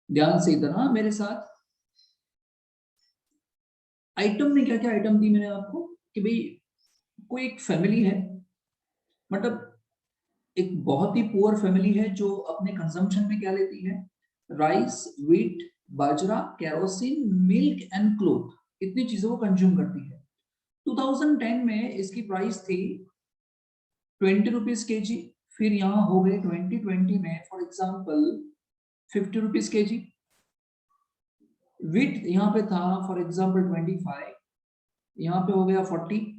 ध्यान से इधर, हाँ मेरे साथ। आइटम में क्या क्या आइटम दी मैंने आपको कि भाई कोई एक फैमिली है, मतलब एक बहुत ही पुअर फैमिली है जो अपने कंजम्पशन में क्या लेती है, rice, wheat, bajra, kerosene, milk and cloth, इतनी चीजों को कंज्यूम करती है। 2010 में इसकी प्राइस थी 20 रुपीज के जी, फिर यहाँ हो गए 2020 में फॉर एग्जाम्पल 50 रुपीज के जी। व्हीट यहाँ पे था फॉर एग्जाम्पल 25, यहाँ पे हो गया 40।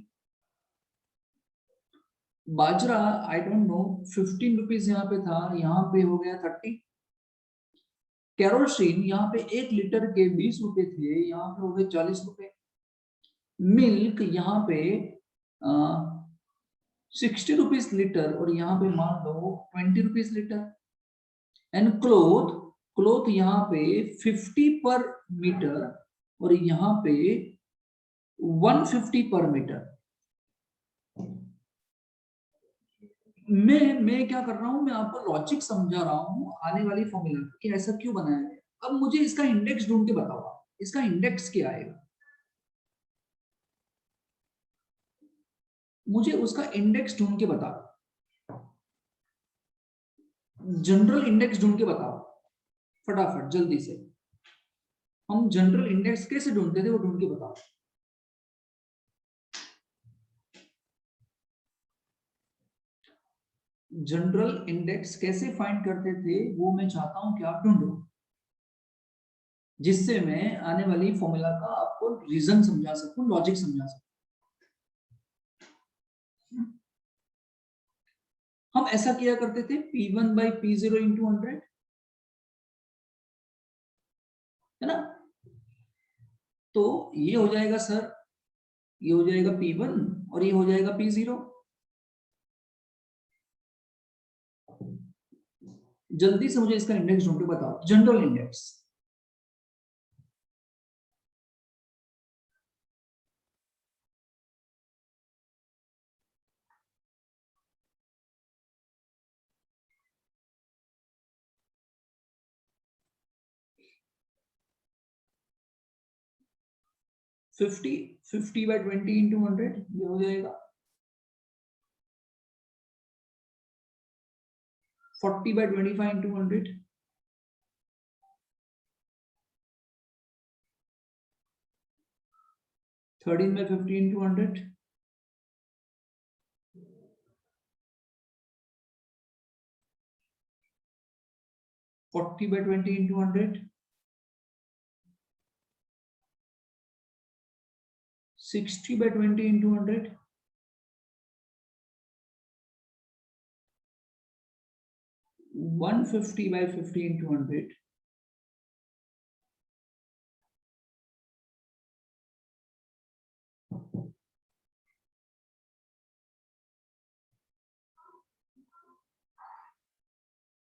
बाजरा आई डोंट नो 15 रुपीज यहाँ पे था, यहाँ पे हो गया 30। केरोसिन यहाँ पे 1 लीटर के 20 रुपए थे, यहाँ पे हो गए 40 रुपए। मिल्क यहाँ पे 60 रुपीज लीटर और यहाँ पे मान लो 20 rupees litre. And cloth, cloth यहाँ पे 50 पर मीटर और यहाँ पे 150 पर मीटर। मैं क्या कर रहा हूं, मैं आपको लॉजिक समझा रहा हूं आने वाली फॉर्मूला कि ऐसा क्यों बनाया है। अब मुझे इसका इंडेक्स ढूंढ के बताओ, इसका इंडेक्स क्या आएगा, मुझे उसका इंडेक्स ढूंढ के बताओ, जनरल इंडेक्स ढूंढ के बताओ फटाफट जल्दी से। हम जनरल इंडेक्स कैसे ढूंढते थे वो ढूंढ के बताओ। जनरल इंडेक्स कैसे फाइंड करते थे वो मैं चाहता हूं कि आप ढूंढो, जिससे मैं आने वाली फॉर्मूला का आपको रीजन समझा सकूं, लॉजिक समझा सकूं। हम ऐसा किया करते थे P1 बाई P0 इंटू 100, है ना। तो ये हो जाएगा सर, ये हो जाएगा P1 और ये हो जाएगा P0। जल्दी से मुझे इसका इंडेक्स ढूंढ के बताओ, general index. Fifty 50 by 20 into 100 ये हो जाएगा। 40 by 25 into 100, 13 by 50 into 100, 40 by 20 into 100, 60 by 20 into 100, 150 by 50 into 100,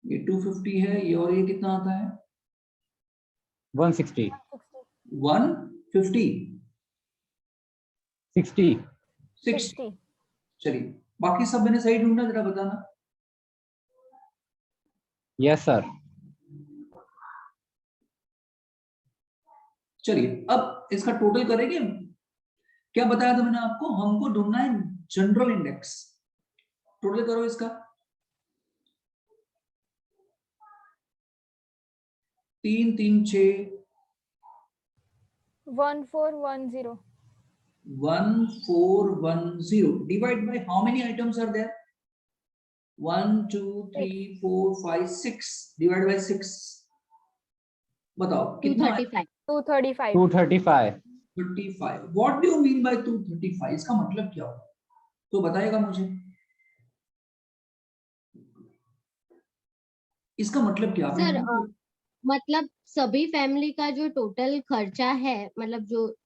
ये 250 है, ये और ये कितना आता है 160 150 60। चलिए बाकी सब मैंने सही ढूंढा, जरा बताना। Yes sir. चलिए अब इसका टोटल करेंगे। क्या बताया था मैंने आपको, हमको ढूंढना है जनरल इंडेक्स। टोटल करो इसका, 3 3 6 1410 1410 divide by how many items are there, 1 2 3 4 5 6 divide by 6, बताओ कितना। 235 235 35। What do you mean by 235, इसका मतलब क्या होगा तो बताएगा मुझे, इसका मतलब क्या सर मतलब सभी फैमिली का जो टोटल खर्चा है, मतलब जो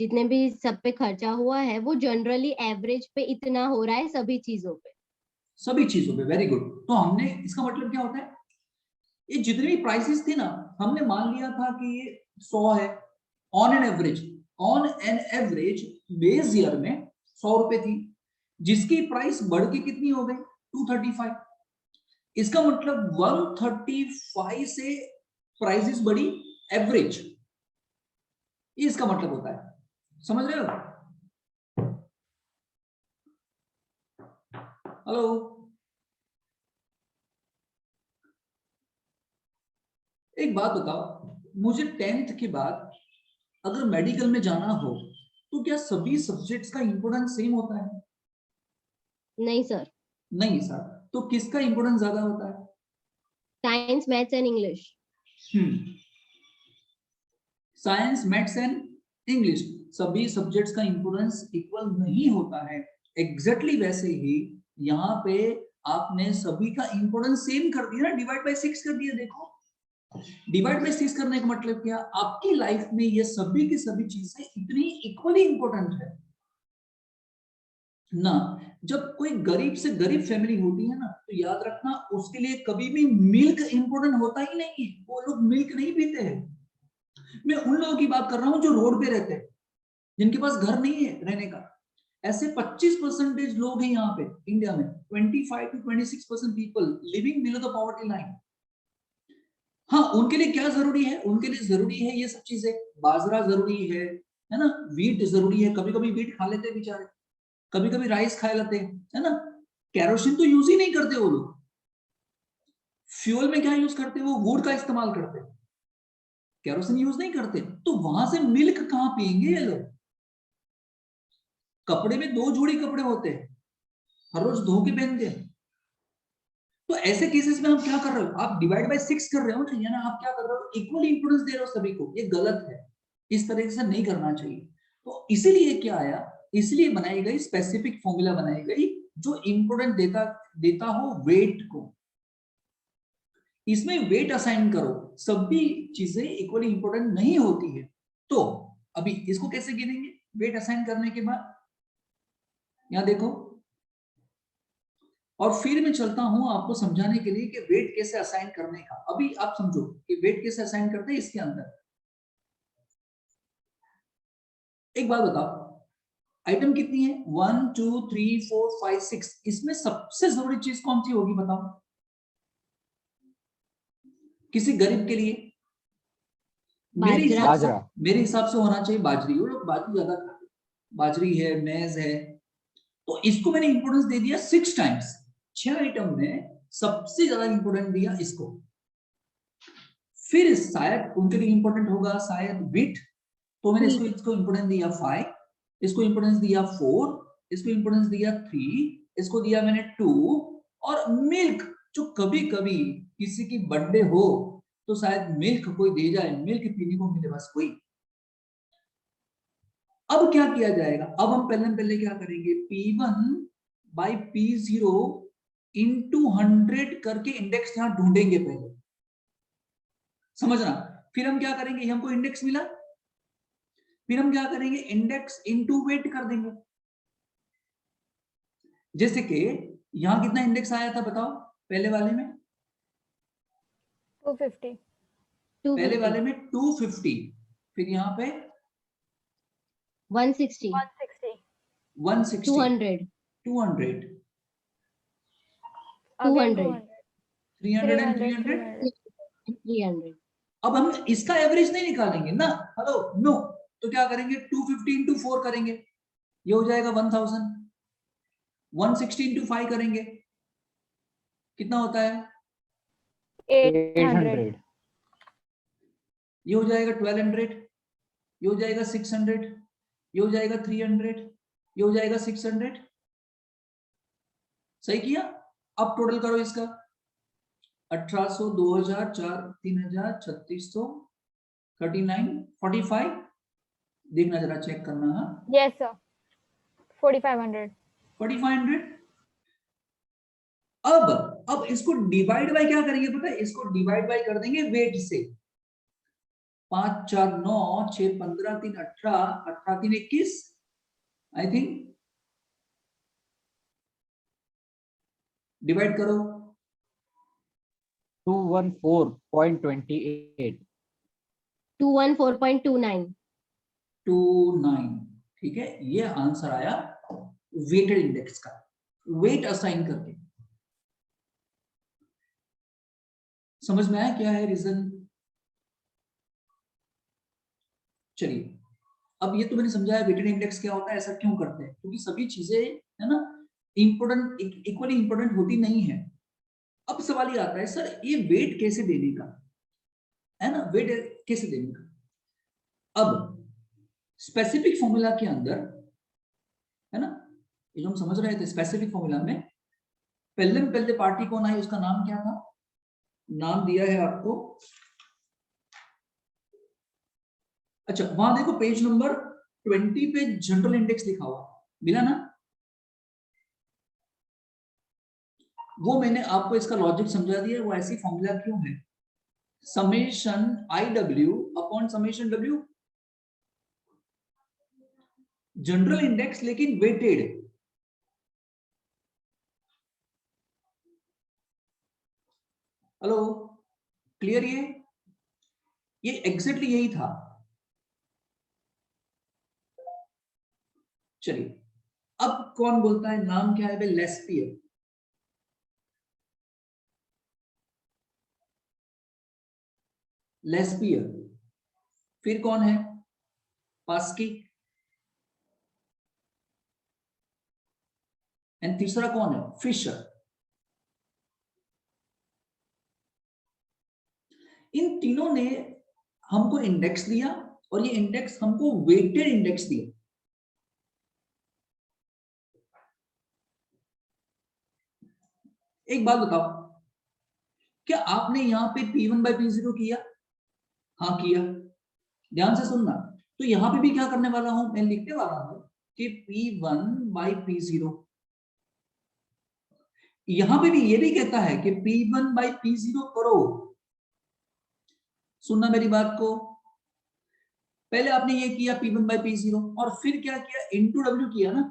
जितने भी सब पे खर्चा हुआ है वो जनरली एवरेज पे इतना हो रहा है सभी चीजों पे। सभी चीजों पे, वेरी गुड। तो हमने, इसका मतलब क्या होता है, ये जितनी भी प्राइसेस थी ना, हमने मान लिया था कि ये 100 है on an average. On an average base year में 100 रुपए थी, जिसकी प्राइस बढ़ के कितनी हो गई 235। इसका मतलब 135 से प्राइसेस बढ़ी, एवरेज, ये इसका मतलब होता है, समझ रहे हो? हेलो, एक बात बताओ मुझे, 10th के बाद अगर मेडिकल में जाना हो तो क्या सभी सब्जेक्ट्स का इंपोर्टेंस सेम होता है? नहीं सर, नहीं सर, तो किसका इंपोर्टेंस ज्यादा होता है? Science, maths and English. Science, maths and English, सभी सब्जेक्ट्स का इंपोर्टेंस इक्वल नहीं होता है। एग्जैक्टली वैसे ही यहाँ पे आपने सभी का इंपोर्टेंस सेम कर दिया ना, डिवाइड बाय 6 कर दिया। देखो, डिवाइड बाय 6 करने का मतलब क्या, आपकी लाइफ में ये सभी की सभी चीजें इतनी इक्वली इंपॉर्टेंट है ना। जब कोई गरीब से गरीब फैमिली होती है ना, तो याद रखना उसके लिए कभी भी मिल्क इंपॉर्टेंट होता ही नहीं है, वो लोग मिल्क नहीं पीते हैं। मैं उन लोगों की बात कर रहा हूं जो रोड पे रहते हैं, जिनके पास घर नहीं है रहने का। ऐसे 25% लोग हैं यहाँ पे इंडिया में, 25 to 26% people living below the poverty line. हाँ, उनके लिए क्या जरूरी है? उनके लिए जरूरी है ये सब चीजें, बाजरा जरूरी है ना, वीट जरूरी है, कभी कभी वीट खा लेते हैं बेचारे, कभी कभी राइस खा लेते हैं, है ना। केरोसिन तो यूज ही नहीं करते वो लोग, फ्यूल में क्या यूज करते हैं? वो वुड का इस्तेमाल करते हैं, केरोसिन यूज नहीं करते। तो वहां से मिल्क कहाँ पियेंगे ये लोग? कपड़े में 2 जोड़ी कपड़े होते हैं, हर रोज धो के पहनते हैं। तो ऐसे केसेस में हम क्या कर रहे हो, आप डिवाइड बाय 6 कर रहे हो ना, यानी आप क्या कर रहे हो, इक्वल इंपोर्टेंस दे रहे हो सभी को, ये गलत है, इस तरह से नहीं करना चाहिए। तो इसीलिए क्या आया, इसलिए बनाई गई स्पेसिफिक फॉर्मूला बनाई गई जो इंपोर्टेंट देता हो वेट को, इसमें वेट असाइन करो। सभी चीजें इक्वली इंपोर्टेंट नहीं होती है। तो अभी इसको कैसे गिनेंगे वेट असाइन करने के बाद, यहां देखो, और फिर मैं चलता हूं आपको समझाने के लिए कि वेट कैसे असाइन करने का। अभी आप समझो कि वेट कैसे असाइन करते हैं इसके अंदर। एक बात बताओ, आइटम कितनी है? 1 2 3 4 5 6, इसमें सबसे जरूरी चीज कौन सी होगी बताओ किसी गरीब के लिए? मेरे हिसाब से होना चाहिए बाजरी। वो लोग बाजरी ज्यादा खाते, बाजरी है, मेज है। तो इसको मैंने इंपोर्टेंस दे दिया 6 टाइम्स। 6 आइटम में सबसे ज्यादा इंपोर्टेंट दिया इसको। फिर शायद उनके लिए इंपोर्टेंट होगा शायद विट, तो मैंने इसको इंपोर्टेंस दिया 5, इसको इंपोर्टेंस दिया 4, इसको इंपोर्टेंस दिया 3, इसको दिया मैंने 2, और मिल्क, जो कभी कभी किसी की बर्थडे हो तो शायद मिल्क कोई दे जाए, मिल्क पीने को मिले बस कोई। अब क्या किया जाएगा, अब हम पहले क्या करेंगे, P1 by P0 into 100 करके इंडेक्स यहां ढूंढेंगे पहले, समझना। फिर हम क्या करेंगे, हमको इंडेक्स मिला, फिर हम क्या करेंगे, इंडेक्स इनटू वेट कर देंगे। जैसे कि यहां कितना इंडेक्स आया था बताओ, पहले वाले में 250, पहले वाले में 250, फिर यहाँ पे 160, 160, 200, 200, 200, 300 and 300। 300। अब हम इसका एवरेज नहीं निकालेंगे ना, हेलो नो, तो क्या करेंगे, 250 into 4 करेंगे, ये हो जाएगा 1000। 160 into 5 करेंगे, कितना होता है, 800, ये हो जाएगा 1200, ये हो जाएगा 600, ये हो जाएगा 300, ये हो जाएगा 600। सही किया। अब टोटल करो इसका, 1800, 2000, 4, 3000, 3600, 39, 45, देखना जरा, चेक करना। हाँ, yes sir, 4500, 4500। अब इसको डिवाइड बाय क्या करेंगे पता है, इसको डिवाइड बाय कर देंगे वेट से। 5 4 9 6 15 3 18, 18 3 21, आई थिंक, डिवाइड करो, 214.28, 214.29। 29, ठीक है, ये आंसर आया वेटेड इंडेक्स का, वेट असाइन करके। समझ में आया क्या है रीजन? चलिए, अब ये तो मैंने समझाया वेटेड इंडेक्स क्या होता है, ऐसा क्यों करते हैं, क्योंकि सभी चीजें है ना इंपोर्टेंट, इक्वली इंपोर्टेंट होती नहीं है। अब सवाल ये आता है सर ये वेट कैसे देने का, है ना, वेट कैसे देने का। अब स्पेसिफिक फॉर्मूला के अंदर, है ना, ये जो हम समझ रहे थे स्पेसिफिक फॉर्मूला में पहले पार्टी कौन आई, उसका नाम क्या था, नाम दिया है आपको, अच्छा वहां देखो पेज नंबर 20 पे जनरल इंडेक्स लिखा हुआ मिला ना, वो मैंने आपको इसका लॉजिक समझा दिया, वो ऐसी फॉर्मूला क्यों है, summation IW upon summation W, general index लेकिन वेटेड। हेलो, क्लियर, ये एग्जैक्टली यही था। चलिए, अब कौन बोलता है, नाम क्या है भाई, लेस्पियर, लेस्पियर, फिर कौन है, पास्की, एंड तीसरा कौन है, फिशर। इन तीनों ने हमको इंडेक्स दिया और ये इंडेक्स हमको वेटेड इंडेक्स दिया। एक बात बताओ, क्या आपने यहां पे P1 बाई P0 किया, हाँ किया, ध्यान से सुनना, तो यहां पे भी क्या करने वाला हूं, मैं लिखने वाला हूं कि P1 बाई P0, यहां पे भी ये भी कहता है कि P1 बाई P0 करो। सुनना मेरी बात को, पहले आपने ये किया P1 बाई P0 और फिर क्या किया, इनटू W किया ना।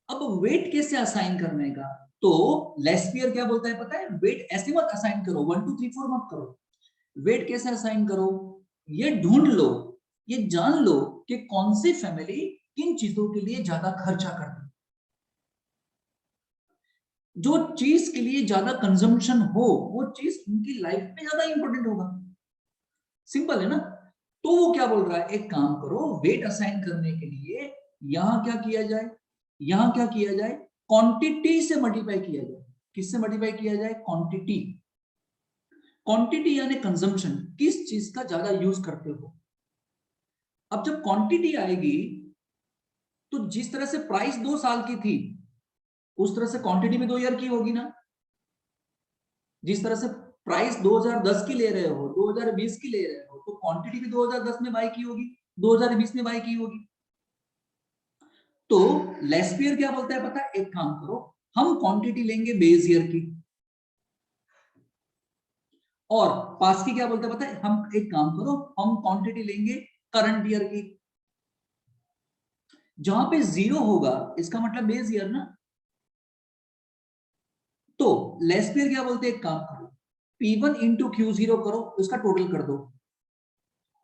अब वेट कैसे असाइन करने का, तो लेस्पियर क्या बोलता है पता है, वेट ऐसे मत असाइन करो, 1 2 3 4 मत करो, वेट कैसे असाइन करो, ये ढूंढ लो, ये जान लो कि कौन सी फैमिली किन चीजों के लिए ज्यादा खर्चा करती है, जो चीज के लिए ज्यादा कंजम्पशन हो वो चीज उनकी लाइफ में ज्यादा इंपॉर्टेंट होगा, सिंपल है ना। तो वो क्या बोल रहा है, एक काम करो, वेट असाइन करने के लिए यहां क्या किया जाए, यहां क्या किया जाए, क्वांटिटी से मल्टीप्लाई किया जाए, किससे मल्टीप्लाई किया जाए, क्वांटिटी, क्वांटिटी यानी कंजम्पशन, किस चीज का ज्यादा यूज करते हो। अब जब क्वांटिटी आएगी तो जिस तरह से प्राइस 2 साल की थी उस तरह से क्वांटिटी भी 2 ईयर की होगी ना, जिस तरह से प्राइस 2010 की ले रहे हो 2020 की ले रहे हो तो क्वांटिटी भी 2010 में बाई की होगी, 2020 में बाई की होगी। तो लेस्पियर क्या बोलता है पता है, एक काम करो, हम क्वांटिटी लेंगे बेस ईयर की, और पास्की क्या बोलता है पता है, हम एक काम करो, हम क्वांटिटी लेंगे करंट ईयर की। जहां पे 0 होगा इसका मतलब बेस ईयर ना। तो लेस्पियर क्या बोलते हैं, एक काम करो, P1 इंटू Q0 करो, उसका टोटल कर दो,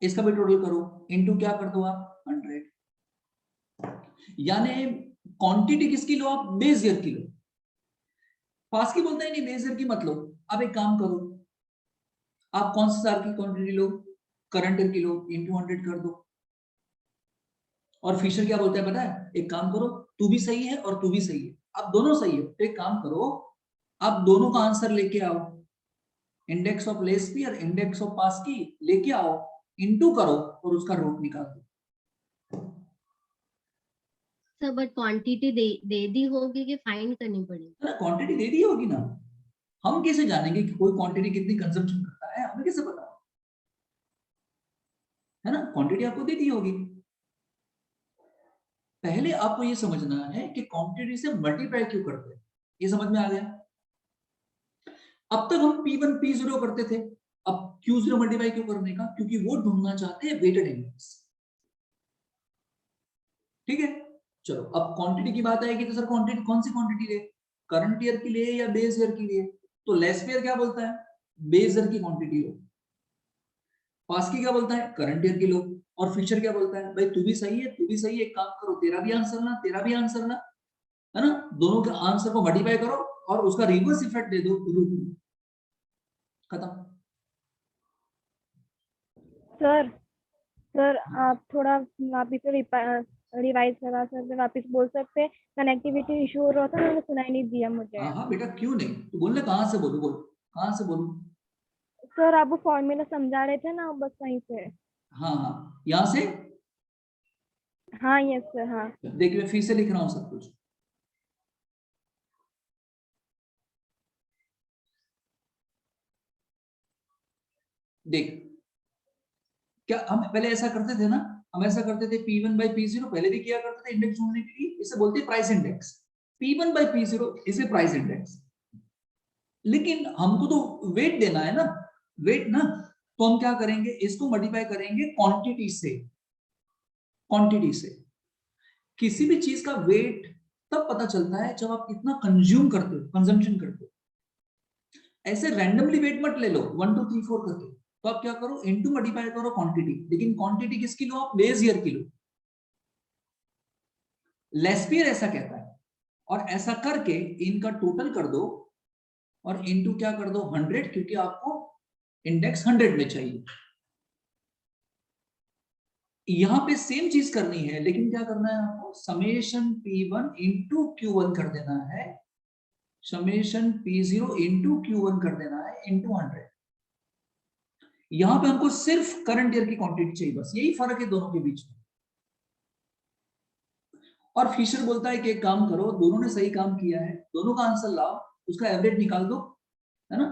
इसका भी टोटल करो, इंटू क्या कर दो आप 100, यानी क्वांटिटी किसकी लो आप, बेस ईयर की लो। पास्की बोलता है नहीं बेस ईयर की मत लो, अब एक काम करो, आप कौन से साल की क्वांटिटी लो, करंट ईयर की लो, इंटू 100 कर दो। और फिशर क्या बोलता है पता है, एक काम करो, तू भी सही है और तू भी सही है, आप दोनों सही है, तो एक काम करो, आप दोनों का आंसर लेके आओ, index of Laspeyres index of पास्की लेके आओ, इनटू करो और उसका रूट निकाल दो। सर बट क्वांटिटी दे दी होगी कि फाइंड करनी पड़ेगी, ना क्वांटिटी दे दी होगी ना, हम कैसे जानेंगे कि कोई क्वांटिटी कितनी कंजम्पशन करता है, हमें कैसे पता, है ना, क्वांटिटी आपको दे दी होगी। पहले आपको ये समझना है कि क्वांटिटी से मल्टीप्लाई क्यों करते हैं, ये समझ में आ गया। अब तक हम P1 P0 करते थे, अब Q0 मल्टीप्लाई क्यों करने का, क्योंकि वो ढूंढना चाहते हैं वेटेड इंडेक्स, ठीक है। चलो अब क्वांटिटी की बात आएगी तो सर क्वांटिटी कौन सी क्वांटिटी ले, करंट ईयर की लिए या बेस ईयर की लिए, तो लेस्पियर क्या बोलता है, बेस ईयर की क्वांटिटी लो, पास्की क्या बोलता है, करंट ईयर की लो, और फिशर क्या बोलता है, भाई तू भी सही है तू भी सही है, एक काम करो, तेरा भी आंसर ना तेरा भी आंसर ना, है ना, दोनों के आंसर को मल्टीप्लाई करो और उसका रिवर्स इफेक्ट दे दो, रूट में, खत्म। सर सर आप थोड़ा वापिस से रिवाइज करा सकते, वापिस बोल सकते? कनेक्टिविटी इशू हो रहा था, मैंने सुनाई नहीं दिया मुझे। हाँ हाँ बेटा, क्यों नहीं, तू बोल ना, कहाँ से बोलूं, बोल कहाँ से बोलूं? सर आप वो फॉर्मूला समझा रहे थे ना, बस वहीं से। हाँ हाँ, यहाँ से हाँ यस सर, हाँ। देख, मैं फिर से लिख रहा हूँ सब कुछ। देख, क्या हम पहले ऐसा करते थे ना, हम ऐसा करते थे P1 by P0 पहले भी किया करते थे इंडेक्स ढूंढने के लिए, इसे बोलते हैं price index. P1 by P0 इसे प्राइस इंडेक्स। लेकिन हमको तो वेट देना है ना, वेट ना, तो हम क्या करेंगे, इसको मल्टीप्लाई करेंगे क्वांटिटी से। क्वांटिटी से किसी भी चीज का वेट तब पता चलता है जब आप कितना कंज्यूम करते हो, कंजम्पशन करते हो। ऐसे रैंडमली वेट मत ले लो 1 2 3 4 करके, तो आप क्या करो, इनटू मल्टीप्लाई करो क्वांटिटी। लेकिन क्वांटिटी किसकी लो आप, बेस ईयर की लो। लेस्पियर ऐसा कहता है। और ऐसा करके इनका टोटल कर दो और इनटू क्या कर दो 100, क्योंकि आपको इंडेक्स 100 में चाहिए। यहां पे सेम चीज करनी है, लेकिन क्या करना है आपको, समेशन P1 इंटू Q1 कर देना है, समेशन P0 इंटू Q1 कर देना है इंटू 100। यहां पे हमको सिर्फ करंट ईयर की क्वांटिटी चाहिए, बस यही फर्क है दोनों के बीच में। और फिशर बोलता है कि एक काम करो, दोनों ने सही काम किया है, दोनों का आंसर लाओ, उसका एवरेज निकाल दो, है ना।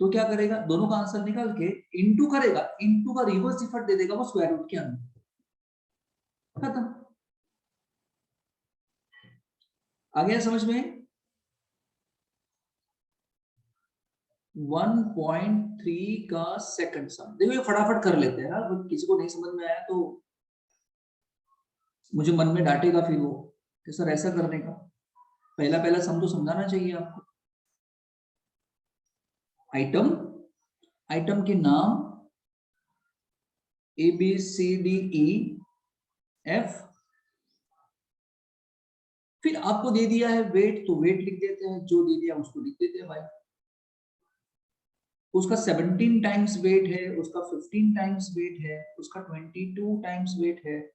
तो क्या करेगा, दोनों का आंसर निकाल के इंटू करेगा, इंटू का रिवर्स इफेक्ट दे देगा वो स्क्वायर रूट के अंदर, खत्म। आ गया समझ में? 1.3 का सेकंड सम। देखो ये फटाफट कर लेते हैं यार, किसी को नहीं समझ में आया तो मुझे मन में डांटेगा फिर वो कि सर ऐसा करने का, पहला पहला सम तो समझाना चाहिए आपको। आइटम, आइटम के नाम ABCDEF, फिर आपको दे दिया है वेट, तो वेट लिख देते हैं, जो दे दिया उसको लिख देते हैं भाई। उसका 17 टाइम्स वेट है, उसका 15 टाइम्स वेट है, उसका 22 टाइम्स वेट है,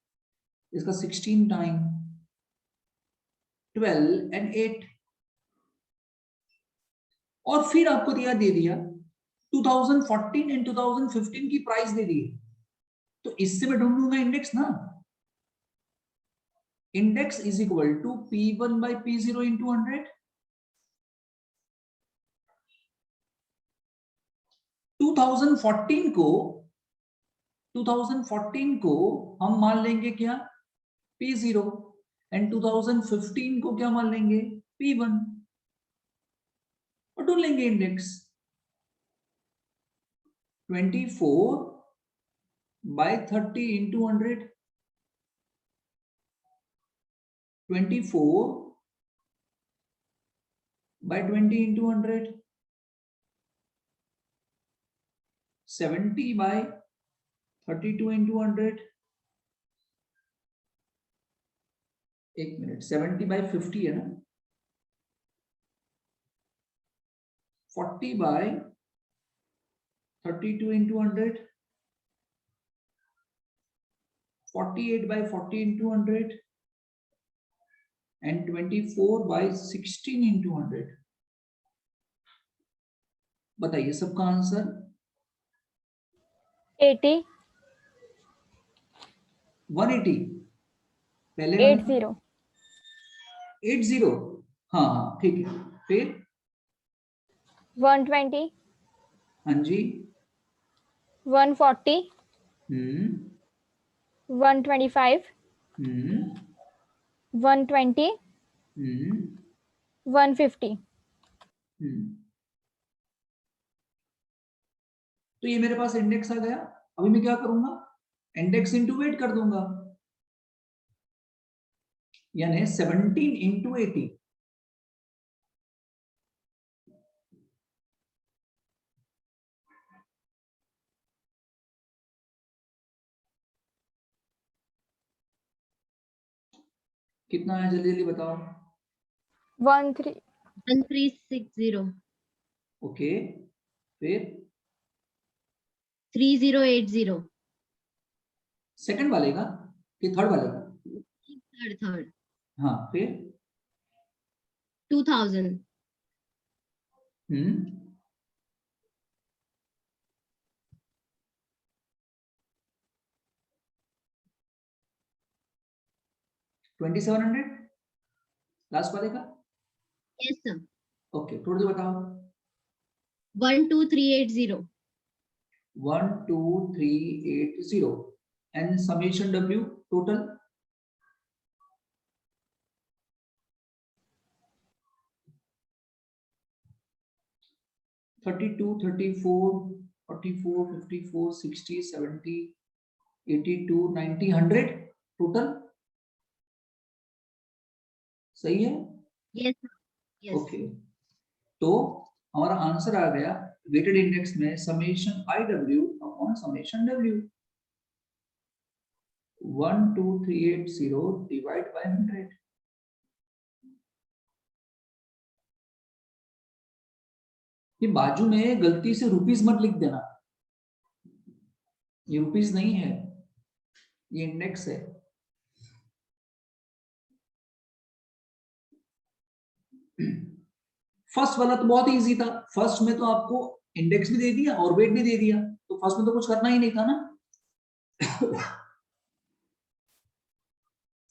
इसका 16 टाइम, 12 एंड 8। और फिर आपको दे दिया 2014 एंड 2015 की प्राइस दे दी, तो इससे मैं ढूंढूंगा इंडेक्स ना। Index is equal to P1 by P0 into 100। 2014 को हम मान लेंगे क्या, P0, एंड 2015 को क्या मान लेंगे, P1, और ढूंढ लेंगे index. 24 by 30 into 100, 24 by 20 into 100, 70 by 32 into 100, एक मिनट, 70 by 50 है ना, 40 by 32 into 100, 48 by 40 into 100, and 24 by 16 into 100। बताइए सबका आंसर। 80 180 पहले 80 80, हाँ हाँ ठीक है। फिर 120 हाँ जी, 140 125 120 150। तो ये मेरे पास इंडेक्स आ गया। अभी मैं क्या करूंगा, इंडेक्स इंटू वेट कर दूंगा, यानी 17 इंटू 80। कितना है जल्दी जल्दी बताओ। 1360 ओके, फिर 3080 सेकंड वाले का कि थर्ड वाले का? थर्ड। हाँ, फिर 2000। 2700 लास्ट वाले का? Yes sir. ओके, टोटल बताओ। 12380। 12380 and summation W total? $32, $34, $44, $54, $60, $70, $82, $90, $100 total. सही है? Yes yes. ओके, तो हमारा आंसर आ गया वेटेड इंडेक्स में summation IW upon summation W। 12380 divide by 100। ये बाजू में गलती से रुपीस मत लिख देना, ये रुपीस नहीं है, ये इंडेक्स है। फर्स्ट वाला तो बहुत इजी था, फर्स्ट में तो आपको इंडेक्स भी दे दिया और वेट भी दे दिया, तो फर्स्ट में तो कुछ करना ही नहीं था ना।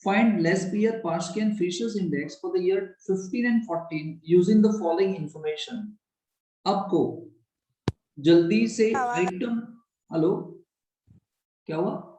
Find Lesbier, Parsky and Fisher's index for the year 15 and 14 using the following information. आपको जल्दी से आइटम, हेलो क्या हुआ?